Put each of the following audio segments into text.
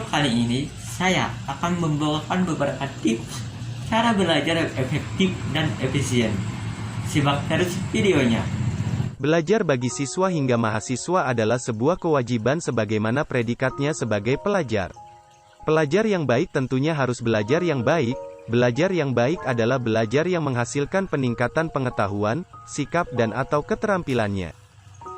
Kali ini saya akan membawakan beberapa tips cara belajar yang efektif dan efisien. Simak terus videonya. Belajar bagi siswa hingga mahasiswa adalah sebuah kewajiban sebagaimana predikatnya sebagai pelajar. Pelajar yang baik tentunya harus belajar yang baik. Belajar yang baik adalah belajar yang menghasilkan peningkatan pengetahuan, sikap dan/atau keterampilannya.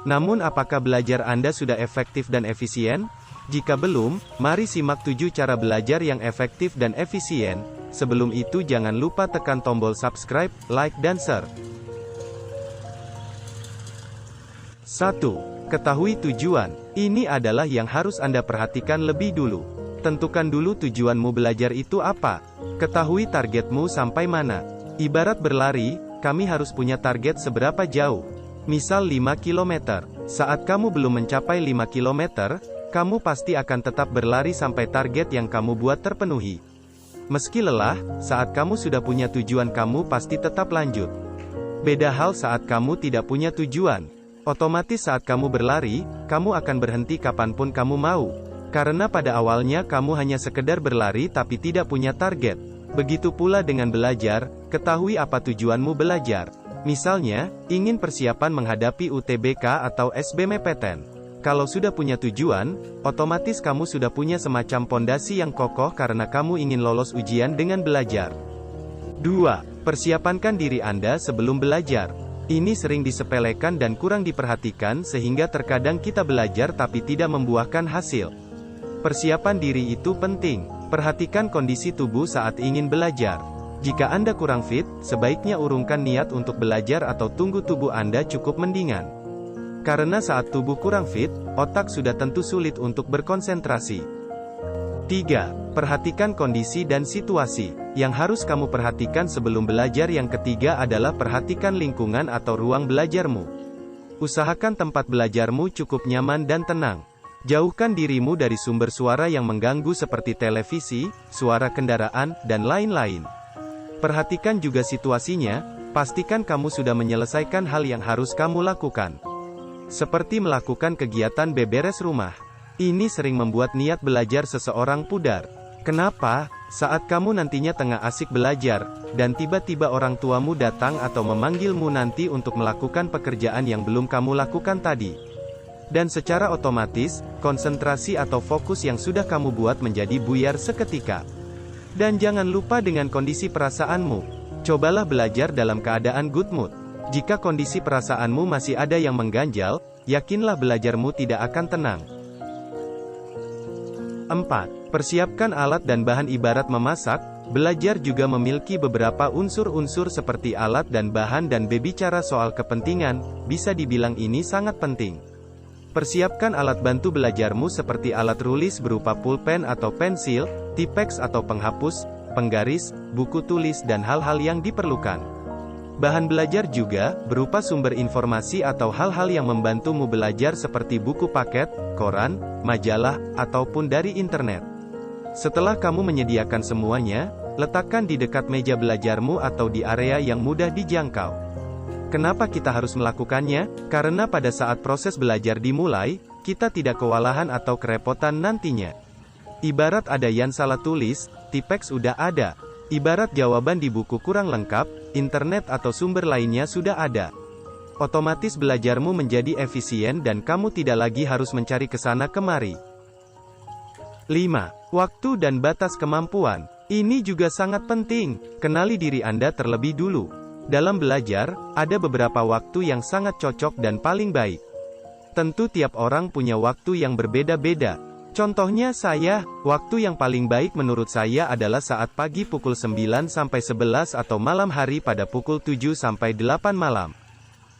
Namun apakah belajar Anda sudah efektif dan efisien? Jika belum, mari simak 7 cara belajar yang efektif dan efisien. Sebelum itu jangan lupa tekan tombol subscribe, like dan share. 1. Ketahui tujuan. Ini adalah yang harus Anda perhatikan lebih dulu. Tentukan dulu tujuanmu belajar itu apa. Ketahui targetmu sampai mana. Ibarat berlari, kami harus punya target seberapa jauh. Misal 5 km. Saat kamu belum mencapai 5 km, kamu pasti akan tetap berlari sampai target yang kamu buat terpenuhi. Meski lelah, saat kamu sudah punya tujuan kamu pasti tetap lanjut. Beda hal saat kamu tidak punya tujuan. Otomatis saat kamu berlari, kamu akan berhenti kapanpun kamu mau. Karena pada awalnya kamu hanya sekedar berlari tapi tidak punya target. Begitu pula dengan belajar, ketahui apa tujuanmu belajar. Misalnya, ingin persiapan menghadapi UTBK atau SBMPTN. Kalau sudah punya tujuan, otomatis kamu sudah punya semacam pondasi yang kokoh karena kamu ingin lolos ujian dengan belajar. 2. Persiapankan diri Anda sebelum belajar. Ini sering disepelekan dan kurang diperhatikan sehingga terkadang kita belajar tapi tidak membuahkan hasil. Persiapan diri itu penting. Perhatikan kondisi tubuh saat ingin belajar. Jika Anda kurang fit, sebaiknya urungkan niat untuk belajar atau tunggu tubuh Anda cukup mendingan. Karena saat tubuh kurang fit, otak sudah tentu sulit untuk berkonsentrasi. 3. Perhatikan kondisi dan situasi. Yang harus kamu perhatikan sebelum belajar yang ketiga adalah perhatikan lingkungan atau ruang belajarmu. Usahakan tempat belajarmu cukup nyaman dan tenang. Jauhkan dirimu dari sumber suara yang mengganggu seperti televisi, suara kendaraan, dan lain-lain. Perhatikan juga situasinya, pastikan kamu sudah menyelesaikan hal yang harus kamu lakukan. Seperti melakukan kegiatan beberes rumah. Ini sering membuat niat belajar seseorang pudar. Kenapa? Saat kamu nantinya tengah asik belajar, dan tiba-tiba orang tuamu datang atau memanggilmu nanti untuk melakukan pekerjaan yang belum kamu lakukan tadi. Dan secara otomatis, konsentrasi atau fokus yang sudah kamu buat menjadi buyar seketika. Dan jangan lupa dengan kondisi perasaanmu. Cobalah belajar dalam keadaan good mood. Jika kondisi perasaanmu masih ada yang mengganjal, yakinlah belajarmu tidak akan tenang. 4. Persiapkan alat dan bahan. Ibarat memasak, belajar juga memiliki beberapa unsur-unsur seperti alat dan bahan dan berbicara soal kepentingan, bisa dibilang ini sangat penting. Persiapkan alat bantu belajarmu seperti alat tulis berupa pulpen atau pensil, tipeks atau penghapus, penggaris, buku tulis dan hal-hal yang diperlukan. Bahan belajar juga berupa sumber informasi atau hal-hal yang membantumu belajar seperti buku paket, koran, majalah, ataupun dari internet. Setelah kamu menyediakan semuanya, letakkan di dekat meja belajarmu atau di area yang mudah dijangkau. Kenapa kita harus melakukannya? Karena pada saat proses belajar dimulai, kita tidak kewalahan atau kerepotan nantinya. Ibarat ada yang salah tulis, tipeks udah ada. Ibarat jawaban di buku kurang lengkap, internet atau sumber lainnya sudah ada. Otomatis belajarmu menjadi efisien dan kamu tidak lagi harus mencari kesana kemari. 5. Waktu dan batas kemampuan. Ini juga sangat penting. Kenali diri Anda terlebih dulu. Dalam belajar, ada beberapa waktu yang sangat cocok dan paling baik. Tentu tiap orang punya waktu yang berbeda-beda. Contohnya waktu yang paling baik menurut saya adalah saat pagi pukul 9 sampai 11 atau malam hari pada pukul 7 sampai 8 malam.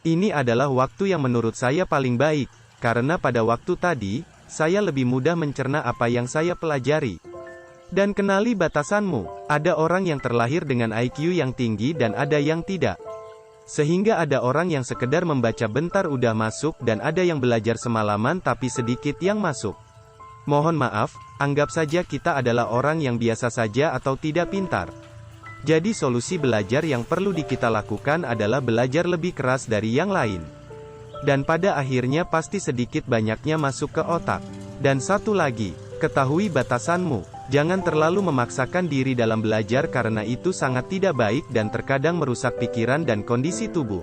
Ini adalah waktu yang menurut saya paling baik, karena pada waktu tadi, saya lebih mudah mencerna apa yang saya pelajari. Dan kenali batasanmu. Ada orang yang terlahir dengan IQ yang tinggi dan ada yang tidak. Sehingga ada orang yang sekedar membaca bentar udah masuk dan ada yang belajar semalaman tapi sedikit yang masuk. Mohon maaf, anggap saja kita adalah orang yang biasa saja atau tidak pintar. Jadi solusi belajar yang perlu kita lakukan adalah belajar lebih keras dari yang lain. Dan pada akhirnya pasti sedikit banyaknya masuk ke otak. Dan satu lagi, Ketahui batasanmu. Jangan terlalu memaksakan diri dalam belajar karena itu sangat tidak baik dan terkadang merusak pikiran dan kondisi tubuh.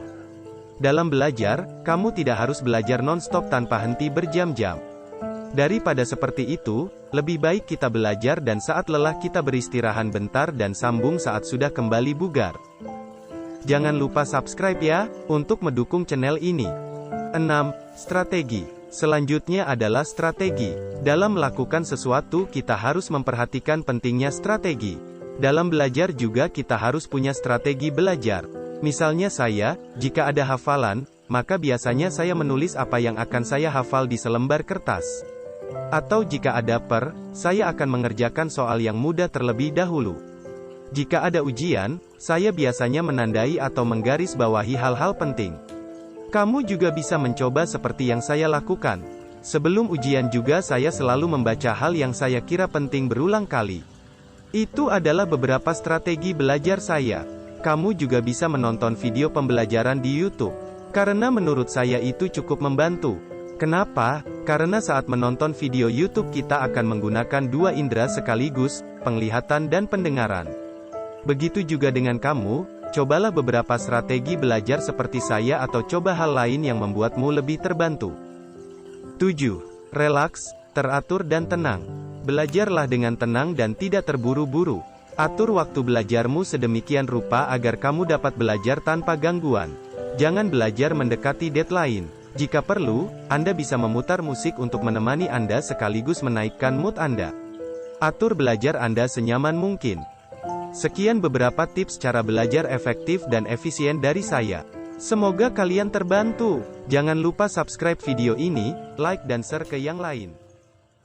Dalam belajar, kamu tidak harus belajar non-stop tanpa henti berjam-jam. Daripada seperti itu, lebih baik kita belajar dan saat lelah kita beristirahat bentar dan sambung saat sudah kembali bugar. Jangan lupa subscribe ya, untuk mendukung channel ini. 6. Strategi. Selanjutnya adalah strategi. Dalam melakukan sesuatu kita harus memperhatikan pentingnya strategi. Dalam belajar juga kita harus punya strategi belajar. Misalnya saya, jika ada hafalan, maka biasanya saya menulis apa yang akan saya hafal di selembar kertas. Atau jika ada saya akan mengerjakan soal yang mudah terlebih dahulu. Jika ada ujian, saya biasanya menandai atau menggarisbawahi hal-hal penting. Kamu juga bisa mencoba seperti yang saya lakukan. Sebelum ujian juga saya selalu membaca hal yang saya kira penting berulang kali. Itu adalah beberapa strategi belajar saya. Kamu juga bisa menonton video pembelajaran di YouTube. Karena menurut saya itu cukup membantu. Kenapa? Karena saat menonton video YouTube kita akan menggunakan dua indera sekaligus, penglihatan dan pendengaran. Begitu juga dengan kamu. Cobalah beberapa strategi belajar seperti saya atau coba hal lain yang membuatmu lebih terbantu. 7. Relaks, teratur dan tenang. Belajarlah dengan tenang dan tidak terburu-buru. Atur waktu belajarmu sedemikian rupa agar kamu dapat belajar tanpa gangguan. Jangan belajar mendekati deadline. Jika perlu, Anda bisa memutar musik untuk menemani Anda sekaligus menaikkan mood Anda. Atur belajar Anda senyaman mungkin. Sekian beberapa tips cara belajar efektif dan efisien dari saya. Semoga kalian terbantu. Jangan lupa subscribe video ini, like dan share ke yang lain.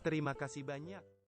Terima kasih banyak.